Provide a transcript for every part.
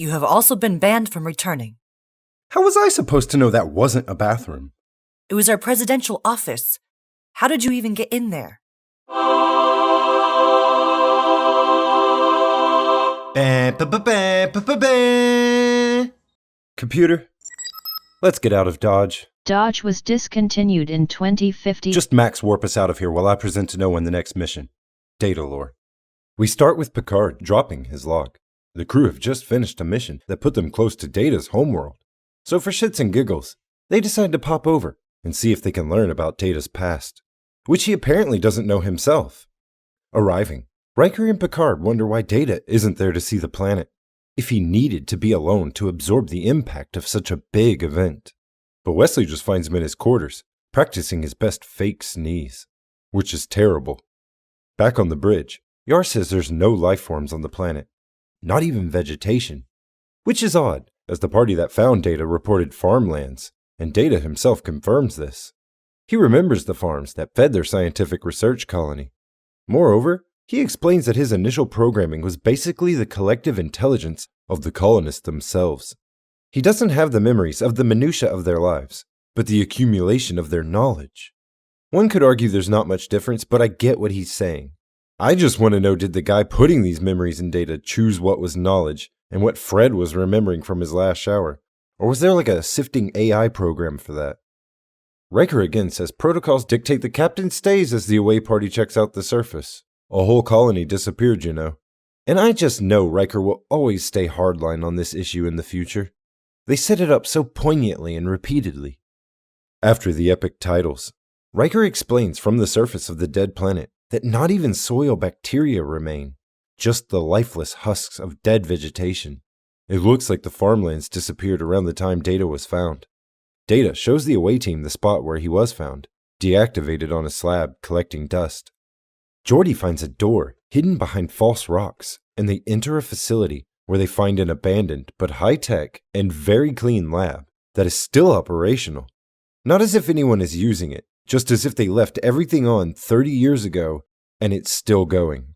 You have also been banned from returning. How was I supposed to know that wasn't a bathroom? It was our presidential office. How did you even get in there? Computer, let's get out of Dodge. Dodge was discontinued in 2050. Just max warp us out of here while I present to no one the next mission. Datalore. We start with Picard dropping his log. The crew have just finished a mission that put them close to Data's homeworld. So for shits and giggles, they decide to pop over and see if they can learn about Data's past, which he apparently doesn't know himself. Arriving, Riker and Picard wonder why Data isn't there to see the planet, if he needed to be alone to absorb the impact of such a big event. But Wesley just finds him in his quarters, practicing his best fake sneeze, which is terrible. Back on the bridge, Yar says there's no life forms on the planet, not even vegetation, which is odd, as the party that found Data reported farmlands, and Data himself confirms this. He remembers the farms that fed their scientific research colony. Moreover, he explains that his initial programming was basically the collective intelligence of the colonists themselves. He doesn't have the memories of the minutiae of their lives, but the accumulation of their knowledge. One could argue there's not much difference, but I get what he's saying. I just want to know, did the guy putting these memories in Data choose what was knowledge and what Fred was remembering from his last shower? Or was there like a sifting AI program for that? Riker again says protocols dictate the captain stays as the away party checks out the surface. A whole colony disappeared, you know. And I just know Riker will always stay hardline on this issue in the future. They set it up so poignantly and repeatedly. After the epic titles, Riker explains from the surface of the dead planet that not even soil bacteria remain, just the lifeless husks of dead vegetation. It looks like the farmlands disappeared around the time Data was found. Data shows the away team the spot where he was found, deactivated on a slab collecting dust. Geordi finds a door hidden behind false rocks, and they enter a facility where they find an abandoned but high-tech and very clean lab that is still operational. Not as if anyone is using it, just as if they left everything on 30 years ago and it's still going.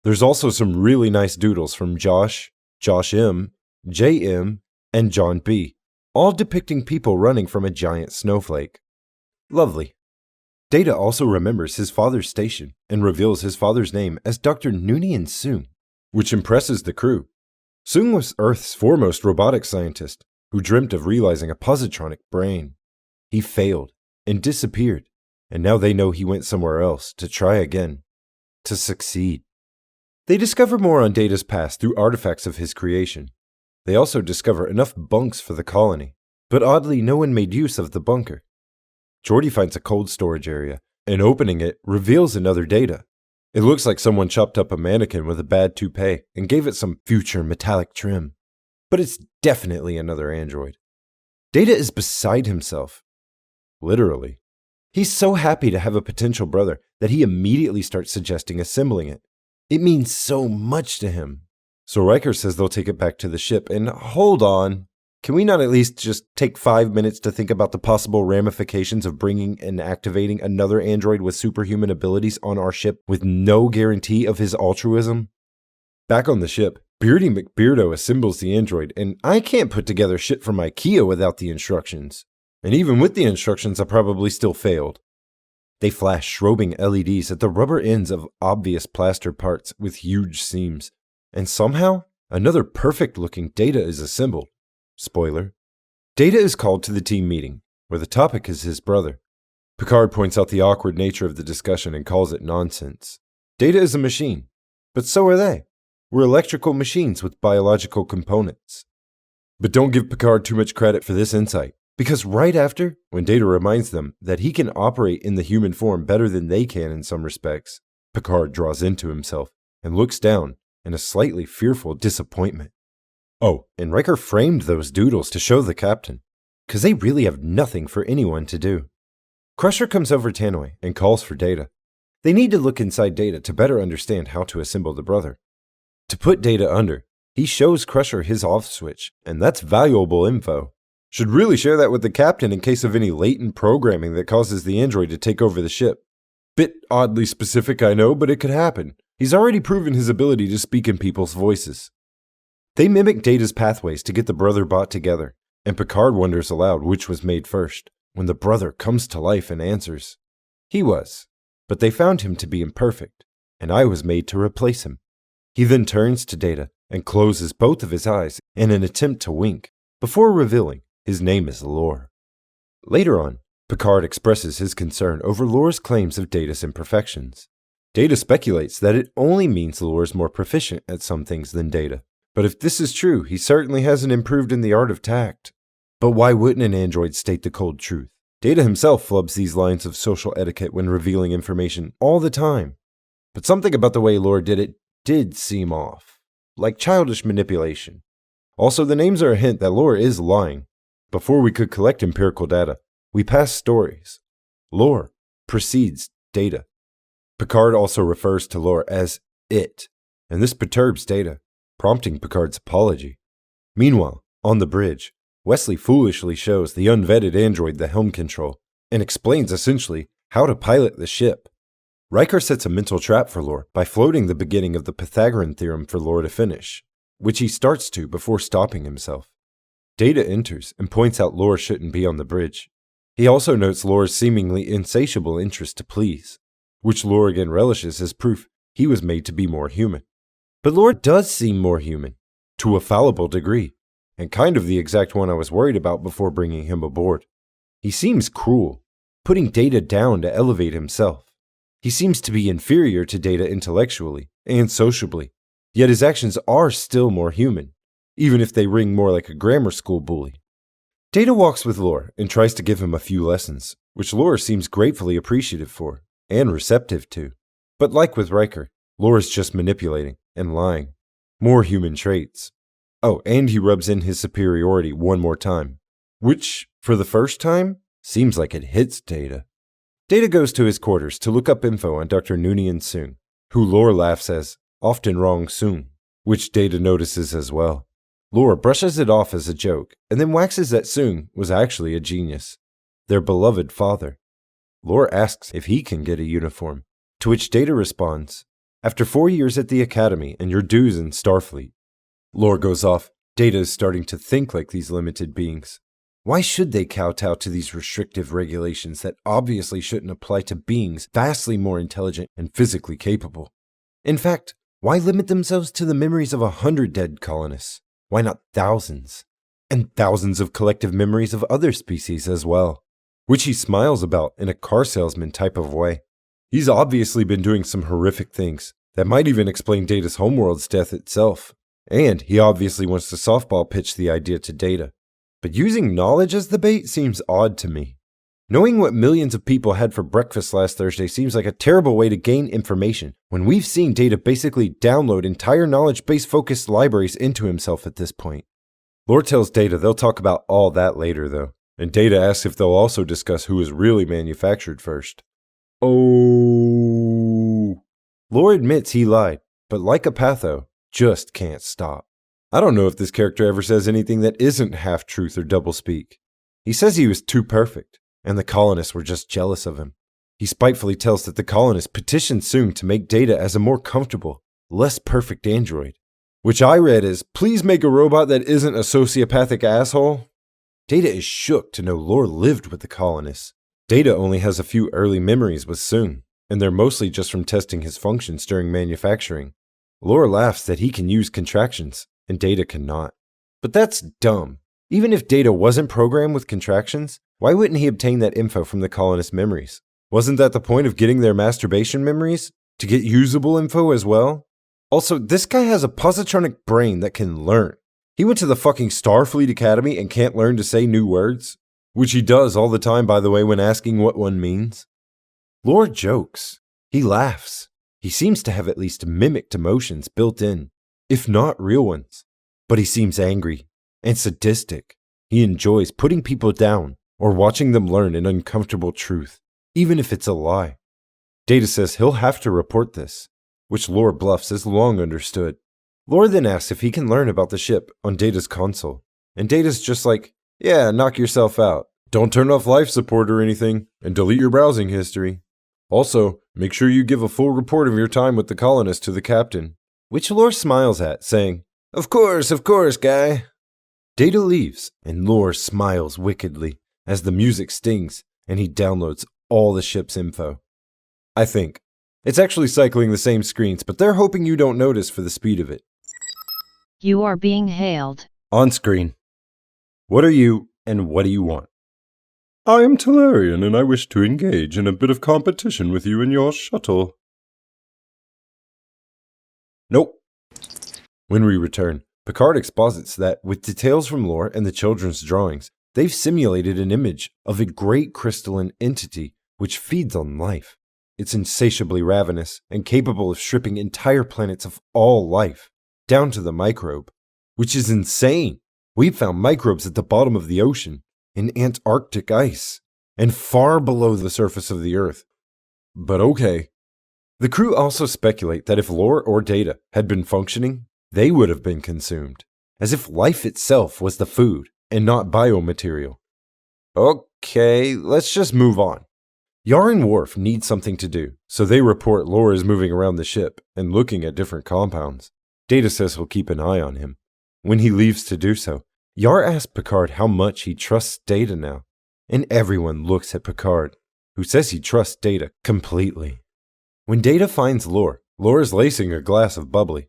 There's also some really nice doodles from Josh, Josh M, JM, and John B, all depicting people running from a giant snowflake. Lovely. Data also remembers his father's station and reveals his father's name as Dr. Noonien Soong, which impresses the crew. Soong was Earth's foremost robotic scientist who dreamt of realizing a positronic brain. He failed and disappeared, and now they know he went somewhere else to try again, to succeed. They discover more on Data's past through artifacts of his creation. They also discover enough bunks for the colony, but oddly no one made use of the bunker. Geordi finds a cold storage area, and opening it reveals another Data. It looks like someone chopped up a mannequin with a bad toupee and gave it some future metallic trim. But it's definitely another android. Data is beside himself. Literally. He's so happy to have a potential brother that he immediately starts suggesting assembling it. It means so much to him. So Riker says they'll take it back to the ship, and hold on. Can we not at least just take 5 minutes to think about the possible ramifications of bringing and activating another android with superhuman abilities on our ship with no guarantee of his altruism? Back on the ship, Beardy McBeardo assembles the android, and I can't put together shit from IKEA without the instructions. And even with the instructions, I probably still failed. They flash strobing LEDs at the rubber ends of obvious plaster parts with huge seams, and somehow, another perfect-looking Data is assembled. Spoiler. Data is called to the team meeting, where the topic is his brother. Picard points out the awkward nature of the discussion and calls it nonsense. Data is a machine, but so are they. We're electrical machines with biological components. But don't give Picard too much credit for this insight, because right after, when Data reminds them that he can operate in the human form better than they can in some respects, Picard draws into himself and looks down in a slightly fearful disappointment. Oh, and Riker framed those doodles to show the captain, because they really have nothing for anyone to do. Crusher comes over Tannoy and calls for Data. They need to look inside Data to better understand how to assemble the brother. To put Data under, he shows Crusher his off switch, and that's valuable info. Should really share that with the captain in case of any latent programming that causes the android to take over the ship. Bit oddly specific, I know, but it could happen. He's already proven his ability to speak in people's voices. They mimic Data's pathways to get the brother bot together, and Picard wonders aloud which was made first, when the brother comes to life and answers. He was, but they found him to be imperfect, and I was made to replace him. He then turns to Data and closes both of his eyes in an attempt to wink, before revealing his name is Lore. Later on, Picard expresses his concern over Lore's claims of Data's imperfections. Data speculates that it only means Lore is more proficient at some things than Data. But if this is true, he certainly hasn't improved in the art of tact. But why wouldn't an android state the cold truth? Data himself flubs these lines of social etiquette when revealing information all the time. But something about the way Lore did it did seem off, like childish manipulation. Also, the names are a hint that Lore is lying. Before we could collect empirical data, we passed stories. Lore precedes Data. Picard also refers to Lore as it, and this perturbs Data, prompting Picard's apology. Meanwhile, on the bridge, Wesley foolishly shows the unvetted android the helm control, and explains essentially how to pilot the ship. Riker sets a mental trap for Lore by floating the beginning of the Pythagorean theorem for Lore to finish, which he starts to before stopping himself. Data enters and points out Lore shouldn't be on the bridge. He also notes Lore's seemingly insatiable interest to please, which Lore again relishes as proof he was made to be more human. But Lore does seem more human, to a fallible degree, and kind of the exact one I was worried about before bringing him aboard. He seems cruel, putting Data down to elevate himself. He seems to be inferior to Data intellectually and sociably, yet his actions are still more human, even if they ring more like a grammar school bully. Data walks with Lore and tries to give him a few lessons, which Lore seems gratefully appreciative for, and receptive to. But like with Riker, Lore is just manipulating and lying. More human traits. Oh, and he rubs in his superiority one more time, which, for the first time, seems like it hits Data. Data goes to his quarters to look up info on Dr. Noonien Soong, who Lore laughs as often wrong Soong, which Data notices as well. Lore brushes it off as a joke, and then waxes that Soong was actually a genius, their beloved father. Lore asks if he can get a uniform, to which Data responds, "After 4 years at the Academy and your dues in Starfleet." Lore goes off. Data is starting to think like these limited beings. Why should they kowtow to these restrictive regulations that obviously shouldn't apply to beings vastly more intelligent and physically capable? In fact, why limit themselves to the memories of 100 dead colonists? Why not thousands? And thousands of collective memories of other species as well, which he smiles about in a car salesman type of way. He's obviously been doing some horrific things that might even explain Data's homeworld's death itself. And he obviously wants to softball pitch the idea to Data. But using knowledge as the bait seems odd to me. Knowing what millions of people had for breakfast last Thursday seems like a terrible way to gain information when we've seen Data basically download entire knowledge-base focused libraries into himself at this point. Lore tells Data they'll talk about all that later though, and Data asks if they'll also discuss who was really manufactured first. Oh. Lore admits he lied, but like a patho, just can't stop. I don't know if this character ever says anything that isn't half-truth or doublespeak. He says he was too perfect, and the colonists were just jealous of him. He spitefully tells that the colonists petitioned Soong to make Data as a more comfortable, less perfect android, which I read as, please make a robot that isn't a sociopathic asshole. Data is shook to know Lore lived with the colonists. Data only has a few early memories with Soong, and they're mostly just from testing his functions during manufacturing. Lore laughs that he can use contractions, and Data cannot. But that's dumb. Even if Data wasn't programmed with contractions, why wouldn't he obtain that info from the colonists' memories? Wasn't that the point of getting their masturbation memories? To get usable info as well? Also, this guy has a positronic brain that can learn. He went to the fucking Starfleet Academy and can't learn to say new words? Which he does all the time, by the way, when asking what one means. Lore jokes. He laughs. He seems to have at least mimicked emotions built in, if not real ones. But he seems angry and sadistic. He enjoys putting people down or watching them learn an uncomfortable truth, even if it's a lie. Data says he'll have to report this, which Lore bluffs as long understood. Lore then asks if he can learn about the ship on Data's console, and Data's just like, yeah, knock yourself out. Don't turn off life support or anything, and delete your browsing history. Also, make sure you give a full report of your time with the colonists to the captain, which Lore smiles at, saying, Of course, guy. Data leaves, and Lore smiles wickedly as the music stings and he downloads all the ship's info. I think. It's actually cycling the same screens, but they're hoping you don't notice for the speed of it. You are being hailed. On screen. What are you, and what do you want? I am Talarian, and I wish to engage in a bit of competition with you in your shuttle. Nope. When we return, Picard exposits that, with details from Lore and the children's drawings, they've simulated an image of a great crystalline entity which feeds on life. It's insatiably ravenous and capable of stripping entire planets of all life, down to the microbe, which is insane. We've found microbes at the bottom of the ocean, in Antarctic ice, and far below the surface of the Earth. But okay. The crew also speculate that if Lore or Data had been functioning, they would have been consumed, as if life itself was the food and not biomaterial. Okay, let's just move on. Yar and Worf need something to do, so they report Lore is moving around the ship and looking at different compounds. Data says he'll keep an eye on him. When he leaves to do so, Yar asks Picard how much he trusts Data now, and everyone looks at Picard, who says he trusts Data completely. When Data finds Lore, Lore is lacing a glass of bubbly.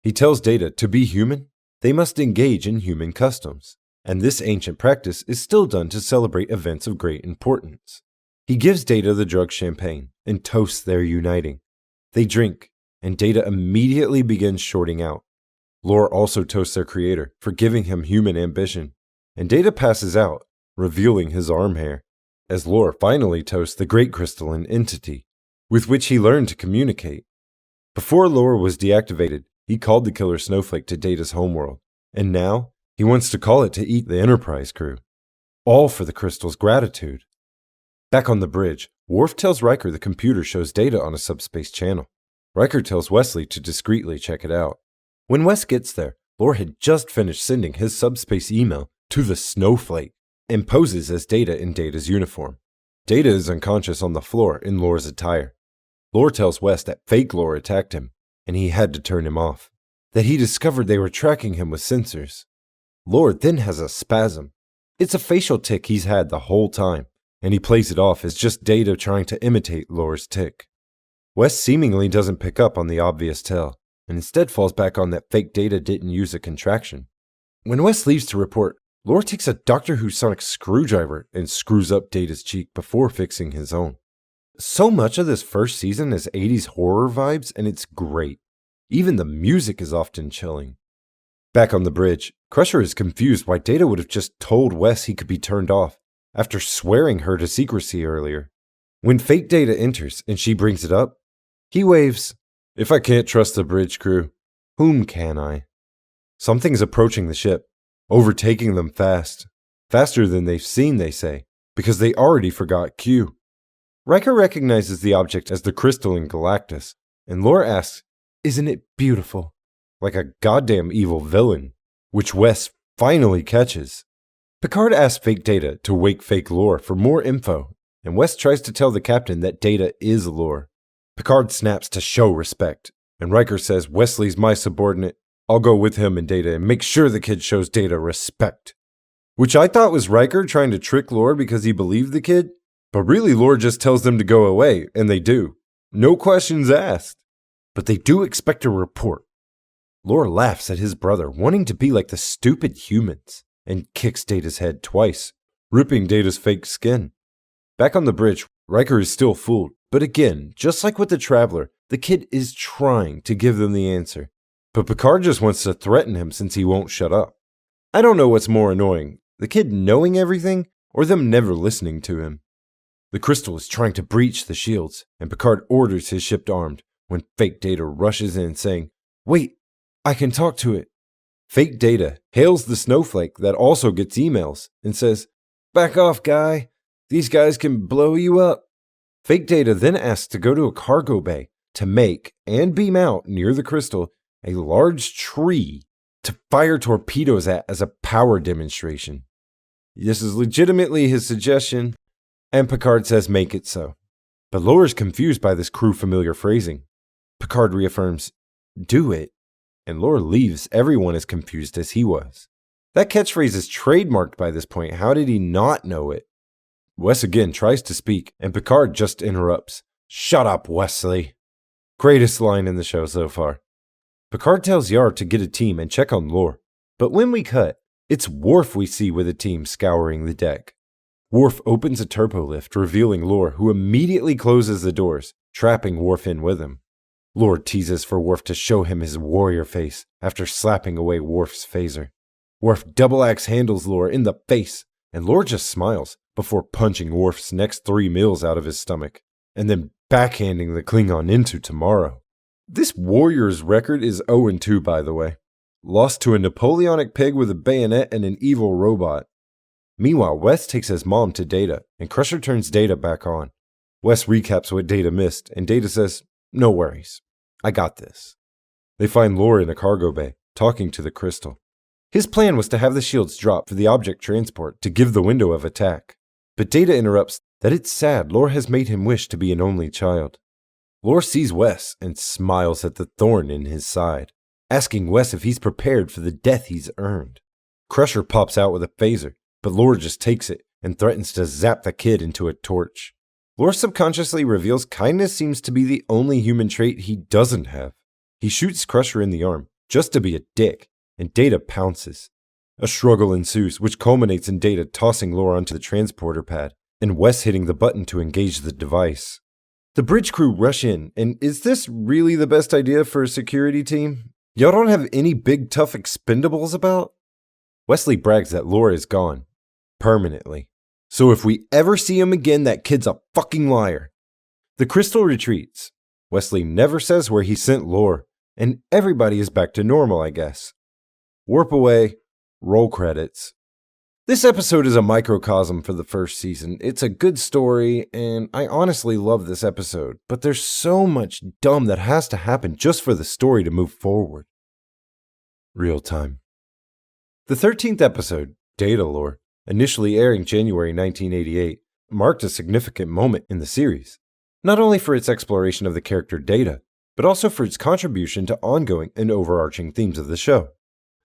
He tells Data to be human, they must engage in human customs, and this ancient practice is still done to celebrate events of great importance. He gives Data the drug champagne and toasts their uniting. They drink, and Data immediately begins shorting out. Lore also toasts their creator for giving him human ambition, and Data passes out, revealing his arm hair, as Lore finally toasts the great crystalline entity, with which he learned to communicate. Before Lore was deactivated, he called the killer snowflake to Data's homeworld, and now he wants to call it to eat the Enterprise crew. All for the crystal's gratitude. Back on the bridge, Worf tells Riker the computer shows Data on a subspace channel. Riker tells Wesley to discreetly check it out. When Wes gets there, Lore had just finished sending his subspace email to the snowflake and poses as Data in Data's uniform. Data is unconscious on the floor in Lore's attire. Lore tells Wes that fake Lore attacked him, and he had to turn him off. That he discovered they were tracking him with sensors. Lore then has a spasm. It's a facial tic he's had the whole time, and he plays it off as just Data trying to imitate Lore's tic. Wes seemingly doesn't pick up on the obvious tell, and instead falls back on that fake Data didn't use a contraction. When Wes leaves to report, Lore takes a Doctor Who sonic screwdriver and screws up Data's cheek before fixing his own. So much of this first season is 80s horror vibes, and it's great. Even the music is often chilling. Back on the bridge, Crusher is confused why Data would have just told Wes he could be turned off, after swearing her to secrecy earlier. When fake Data enters and she brings it up, he waves, "If I can't trust the bridge crew, whom can I?" Something's approaching the ship, overtaking them fast. Faster than they've seen, they say, because they already forgot Q. Riker recognizes the object as the crystalline Galactus, and Lore asks, "Isn't it beautiful?" Like a goddamn evil villain, which Wes finally catches. Picard asks fake Data to wake fake Lore for more info, and Wes tries to tell the captain that Data is Lore. Picard snaps to show respect, and Riker says Wesley's my subordinate. I'll go with him and Data and make sure the kid shows Data respect. Which I thought was Riker trying to trick Lore because he believed the kid, but really Lore just tells them to go away, and they do. No questions asked. But they do expect a report. Lore laughs at his brother wanting to be like the stupid humans, and kicks Data's head twice, ripping Data's fake skin. Back on the bridge, Riker is still fooled, but again, just like with the Traveler, the kid is trying to give them the answer. But Picard just wants to threaten him since he won't shut up. I don't know what's more annoying, the kid knowing everything, or them never listening to him. The crystal is trying to breach the shields, and Picard orders his ship armed, when fake Data rushes in saying, "Wait, I can talk to it." Fake Data hails the snowflake that also gets emails and says, "Back off, guy. These guys can blow you up." Fake Data then asks to go to a cargo bay to make and beam out near the crystal a large tree to fire torpedoes at as a power demonstration. This is legitimately his suggestion, and Picard says make it so. But Lore's confused by this crew familiar phrasing. Picard reaffirms, "Do it." and Lore leaves everyone as confused as he was. That catchphrase is trademarked by this point. How did he not know it? Wes again tries to speak, and Picard just interrupts. "Shut up, Wesley." Greatest line in the show so far. Picard tells Yar to get a team and check on Lore. But when we cut, it's Worf we see with a team scouring the deck. Worf opens a turbo lift, revealing Lore, who immediately closes the doors, trapping Worf in with him. Lore teases for Worf to show him his warrior face after slapping away Worf's phaser. Worf double-axe handles Lore in the face, and Lore just smiles before punching Worf's next 3 meals out of his stomach, and then backhanding the Klingon into tomorrow. This warrior's record is 0-2, by the way. Lost to a Napoleonic pig with a bayonet and an evil robot. Meanwhile, Wes takes his mom to Data, and Crusher turns Data back on. Wes recaps what Data missed, and Data says, "No worries. I got this." They find Lore in a cargo bay, talking to the crystal. His plan was to have the shields drop for the object transport to give the window of attack. But Data interrupts that it's sad Lore has made him wish to be an only child. Lore sees Wes and smiles at the thorn in his side, asking Wes if he's prepared for the death he's earned. Crusher pops out with a phaser, but Lore just takes it and threatens to zap the kid into a torch. Lore subconsciously reveals kindness seems to be the only human trait he doesn't have. He shoots Crusher in the arm, just to be a dick, and Data pounces. A struggle ensues, which culminates in Data tossing Lore onto the transporter pad, and Wes hitting the button to engage the device. The bridge crew rush in, and is this really the best idea for a security team? Y'all don't have any big tough expendables about? Wesley brags that Lore is gone. Permanently. So if we ever see him again, that kid's a fucking liar. The crystal retreats. Wesley never says where he sent Lore, and everybody is back to normal, I guess. Warp away, roll credits. This episode is a microcosm for the first season. It's a good story, and I honestly love this episode, but there's so much dumb that has to happen just for the story to move forward. Real time. The 13th episode, Datalore, initially airing January 1988, marked a significant moment in the series, not only for its exploration of the character Data, but also for its contribution to ongoing and overarching themes of the show.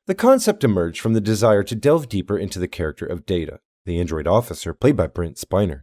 The concept emerged from the desire to delve deeper into the character of Data, the android officer played by Brent Spiner.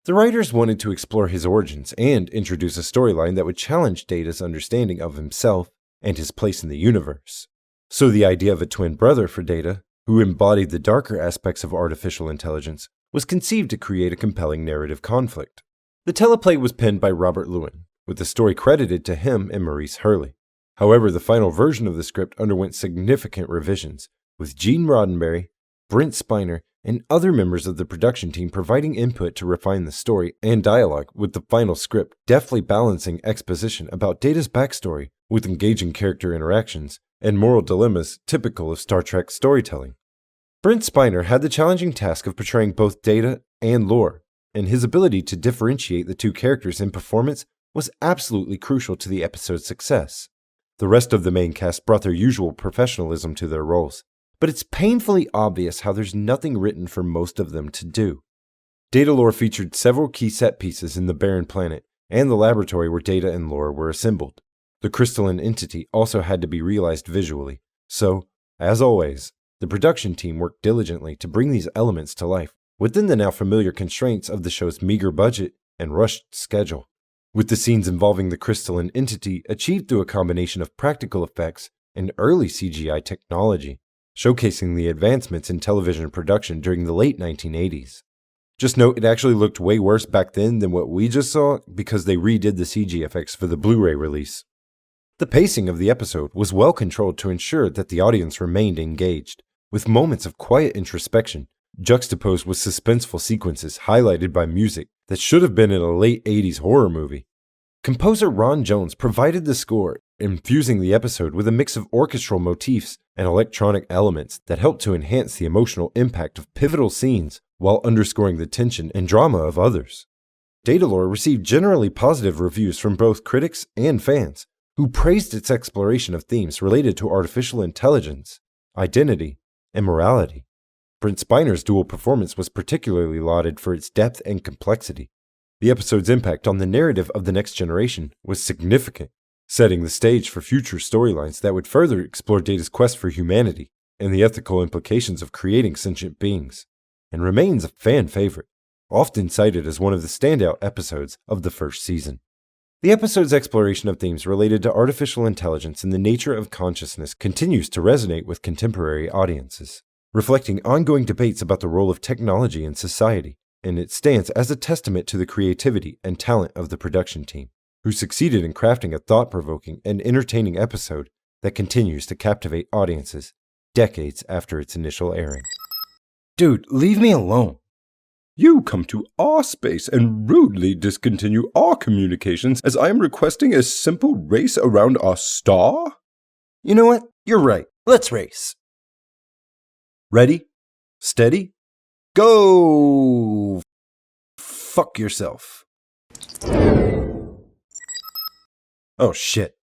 The writers wanted to explore his origins and introduce a storyline that would challenge Data's understanding of himself and his place in the universe. So the idea of a twin brother for Data, who embodied the darker aspects of artificial intelligence, was conceived to create a compelling narrative conflict. The teleplay was penned by Robert Lewin, with the story credited to him and Maurice Hurley. However, the final version of the script underwent significant revisions, with Gene Roddenberry, Brent Spiner, and other members of the production team providing input to refine the story and dialogue, with the final script deftly balancing exposition about Data's backstory with engaging character interactions and moral dilemmas typical of Star Trek storytelling. Brent Spiner had the challenging task of portraying both Data and Lore, and his ability to differentiate the two characters in performance was absolutely crucial to the episode's success. The rest of the main cast brought their usual professionalism to their roles, but it's painfully obvious how there's nothing written for most of them to do. Datalore featured several key set pieces in the barren planet and the laboratory where Data and Lore were assembled. The crystalline entity also had to be realized visually, so, as always, the production team worked diligently to bring these elements to life within the now familiar constraints of the show's meager budget and rushed schedule, with the scenes involving the crystalline entity achieved through a combination of practical effects and early CGI technology, showcasing the advancements in television production during the late 1980s. Just note, it actually looked way worse back then than what we just saw because they redid the CG effects for the Blu-ray release. The pacing of the episode was well controlled to ensure that the audience remained engaged, with moments of quiet introspection juxtaposed with suspenseful sequences highlighted by music that should have been in a late 80s horror movie. Composer Ron Jones provided the score, infusing the episode with a mix of orchestral motifs and electronic elements that helped to enhance the emotional impact of pivotal scenes while underscoring the tension and drama of others. Datalore received generally positive reviews from both critics and fans, who praised its exploration of themes related to artificial intelligence, identity, and morality. Brent Spiner's dual performance was particularly lauded for its depth and complexity. The episode's impact on the narrative of the next generation was significant, setting the stage for future storylines that would further explore Data's quest for humanity and the ethical implications of creating sentient beings, and remains a fan favorite, often cited as one of the standout episodes of the first season. The episode's exploration of themes related to artificial intelligence and the nature of consciousness continues to resonate with contemporary audiences, reflecting ongoing debates about the role of technology in society, and it stands as a testament to the creativity and talent of the production team, who succeeded in crafting a thought-provoking and entertaining episode that continues to captivate audiences decades after its initial airing. Dude, leave me alone. You come to our space and rudely discontinue our communications as I am requesting a simple race around our star? You know what? You're right. Let's race. Ready? Steady? Go! Fuck yourself. Oh shit.